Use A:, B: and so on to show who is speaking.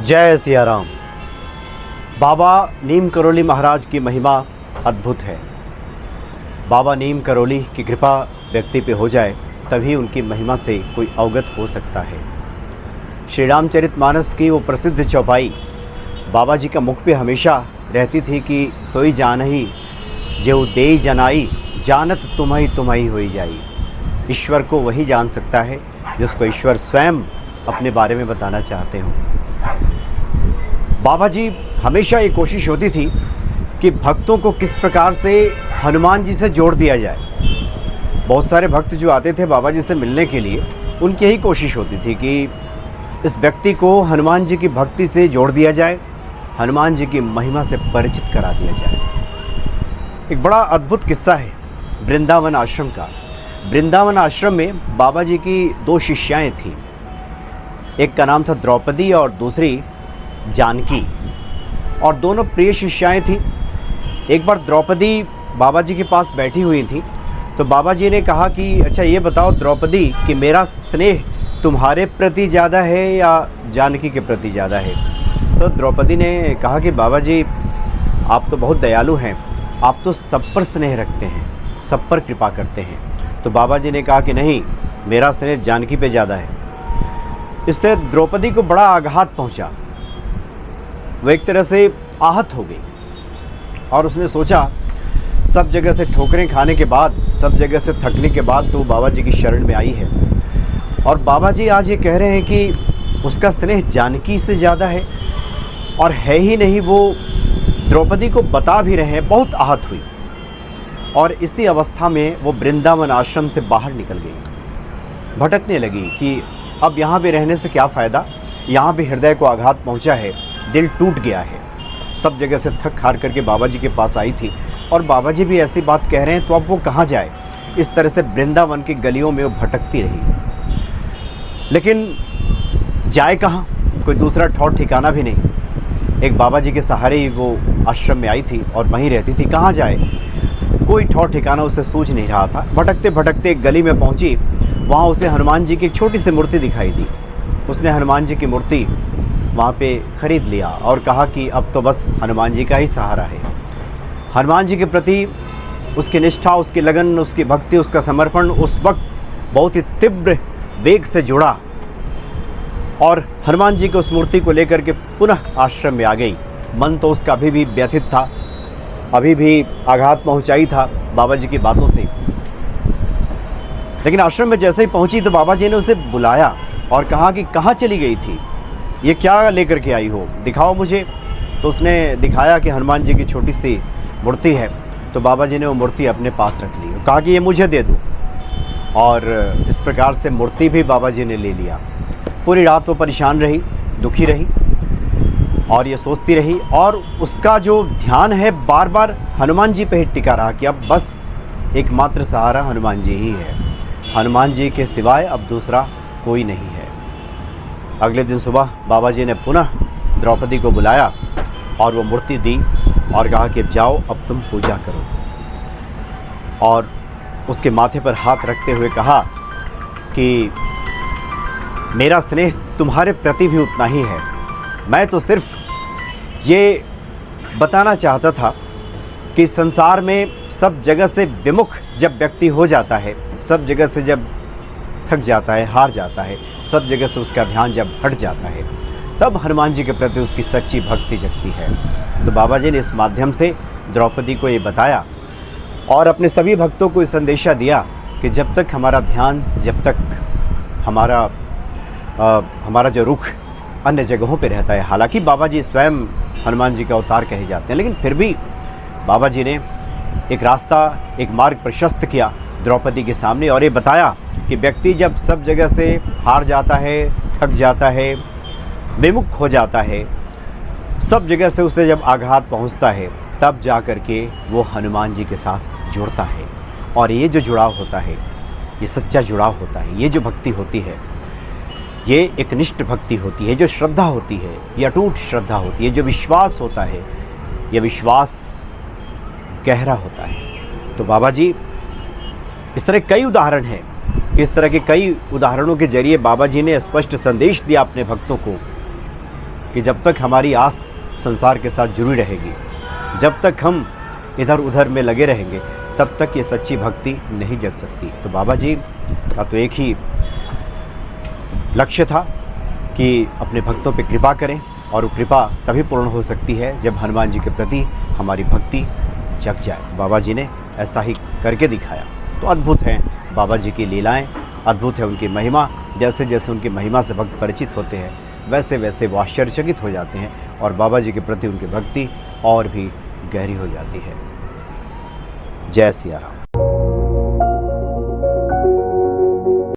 A: जय सिया राम। बाबा नीम करोली महाराज की महिमा अद्भुत है। बाबा नीम करोली की कृपा व्यक्ति पे हो जाए तभी उनकी महिमा से कोई अवगत हो सकता है। श्री रामचरितमानस की वो प्रसिद्ध चौपाई बाबा जी का मुख पे हमेशा रहती थी कि सोई जानही जेऊ देई जनाई जानत तुम्हारी तुम्हारी होई जाई। ईश्वर को वही जान सकता है जिसको ईश्वर स्वयं अपने बारे में बताना चाहते हो। बाबा जी हमेशा ये कोशिश होती थी कि भक्तों को किस प्रकार से हनुमान जी से जोड़ दिया जाए। बहुत सारे भक्त जो आते थे बाबा जी से मिलने के लिए, उनकी यही कोशिश होती थी कि इस व्यक्ति को हनुमान जी की भक्ति से जोड़ दिया जाए, हनुमान जी की महिमा से परिचित करा दिया जाए। एक बड़ा अद्भुत किस्सा है वृंदावन आश्रम का। वृंदावन आश्रम में बाबा जी की दो शिष्याएं थीं। एक का नाम था द्रौपदी और दूसरी जानकी, और दोनों प्रिय शिष्याएं थीं। एक बार द्रौपदी बाबा जी के पास बैठी हुई थी तो बाबा जी ने कहा कि अच्छा ये बताओ द्रौपदी कि मेरा स्नेह तुम्हारे प्रति ज़्यादा है या जानकी के प्रति ज़्यादा है। तो द्रौपदी ने कहा कि बाबा जी आप तो बहुत दयालु हैं, आप तो सब पर स्नेह रखते हैं, सब पर कृपा करते हैं। तो बाबा जी ने कहा कि नहीं, मेरा स्नेह जानकी पे ज़्यादा है। इससे द्रौपदी को बड़ा आघात पहुंचा, वो एक तरह से आहत हो गई और उसने सोचा सब जगह से ठोकरें खाने के बाद, सब जगह से थकने के बाद तो बाबा जी की शरण में आई है और बाबा जी आज ये कह रहे हैं कि उसका स्नेह जानकी से ज़्यादा है, और है ही नहीं वो द्रौपदी को बता भी रहे हैं। बहुत आहत हुई और इसी अवस्था में वो वृंदावन आश्रम से बाहर निकल गई, भटकने लगी कि अब यहाँ पे रहने से क्या फ़ायदा, यहाँ भी हृदय को आघात पहुँचा है, दिल टूट गया है। सब जगह से थक हार करके बाबा जी के पास आई थी और बाबा जी भी ऐसी बात कह रहे हैं तो अब वो कहाँ जाए। इस तरह से वृंदावन की गलियों में वो भटकती रही, लेकिन जाए कहाँ, कोई दूसरा ठौर ठिकाना भी नहीं। एक बाबा जी के सहारे ही वो आश्रम में आई थी और वहीं रहती थी, कहाँ जाए, कोई ठौर ठिकाना उसे सूझ नहीं रहा था। भटकते भटकते एक गली में पहुँची, वहाँ उसे हनुमान जी की एक छोटी सी मूर्ति दिखाई दी। उसने हनुमान जी की मूर्ति वहाँ पे ख़रीद लिया और कहा कि अब तो बस हनुमान जी का ही सहारा है। हनुमान जी के प्रति उसकी निष्ठा, उसकी लगन, उसकी भक्ति, उसका समर्पण उस वक्त बहुत ही तीव्र वेग से जुड़ा और हनुमान जी की उस मूर्ति को लेकर के पुनः आश्रम में आ गई। मन तो उसका अभी भी व्यथित था, अभी भी आघात पहुँचाई था बाबा जी की बातों से। लेकिन आश्रम में जैसे ही पहुँची तो बाबा जी ने उसे बुलाया और कहा कि कहाँ चली गई थी, ये क्या लेकर के आई हो, दिखाओ मुझे। तो उसने दिखाया कि हनुमान जी की छोटी सी मूर्ति है। तो बाबा जी ने वो मूर्ति अपने पास रख ली और कहा कि ये मुझे दे दो, और इस प्रकार से मूर्ति भी बाबा जी ने ले लिया। पूरी रात वो परेशान रही, दुखी रही और ये सोचती रही, और उसका जो ध्यान है बार बार हनुमान जी पे ही टिका रहा कि अब बस एकमात्र सहारा हनुमान जी ही है, हनुमान जी के सिवाय अब दूसरा कोई नहीं है। अगले दिन सुबह बाबा जी ने पुनः द्रौपदी को बुलाया और वो मूर्ति दी और कहा कि अब जाओ, अब तुम पूजा करो। और उसके माथे पर हाथ रखते हुए कहा कि मेरा स्नेह तुम्हारे प्रति भी उतना ही है। मैं तो सिर्फ ये बताना चाहता था कि संसार में सब जगह से विमुख जब व्यक्ति हो जाता है, सब जगह से जब थक जाता है, हार जाता है, सब जगह से उसका ध्यान जब हट जाता है, तब हनुमान जी के प्रति उसकी सच्ची भक्ति जगती है। तो बाबा जी ने इस माध्यम से द्रौपदी को ये बताया और अपने सभी भक्तों को ये संदेशा दिया कि जब तक हमारा ध्यान, जब तक हमारा जो रुख अन्य जगहों पे रहता है, हालांकि बाबा जी स्वयं हनुमान जी का अवतार कहे जाते हैं, लेकिन फिर भी बाबा जी ने एक रास्ता, एक मार्ग प्रशस्त किया द्रौपदी के सामने और ये बताया कि व्यक्ति जब सब जगह से हार जाता है, थक जाता है, विमुख हो जाता है, सब जगह से उसे जब आघात पहुंचता है, तब जा कर के वो हनुमान जी के साथ जुड़ता है। और ये जो जुड़ाव होता है, ये सच्चा जुड़ाव होता है, ये जो भक्ति होती है, ये एक निष्ठ भक्ति होती है, जो श्रद्धा होती है, ये अटूट श्रद्धा होती है, जो विश्वास होता है, ये विश्वास गहरा होता है। तो बाबा जी इस तरह कई उदाहरण हैं कि इस तरह के कई उदाहरणों के जरिए बाबा जी ने स्पष्ट संदेश दिया अपने भक्तों को कि जब तक हमारी आस संसार के साथ जुड़ी रहेगी, जब तक हम इधर उधर में लगे रहेंगे, तब तक ये सच्ची भक्ति नहीं जग सकती। तो बाबा जी का तो एक ही लक्ष्य था कि अपने भक्तों पे कृपा करें, और वो कृपा तभी पूर्ण हो सकती है जब हनुमान जी के प्रति हमारी भक्ति जग जाए। बाबा जी ने ऐसा ही करके दिखाया। तो अद्भुत हैं बाबा जी की लीलाएं, अद्भुत है उनकी महिमा। जैसे जैसे उनकी महिमा से भक्त परिचित होते हैं, वैसे वैसे वो आश्चर्यचकित हो जाते हैं और बाबा जी के प्रति उनकी भक्ति और भी गहरी हो जाती है। जय सिया राम।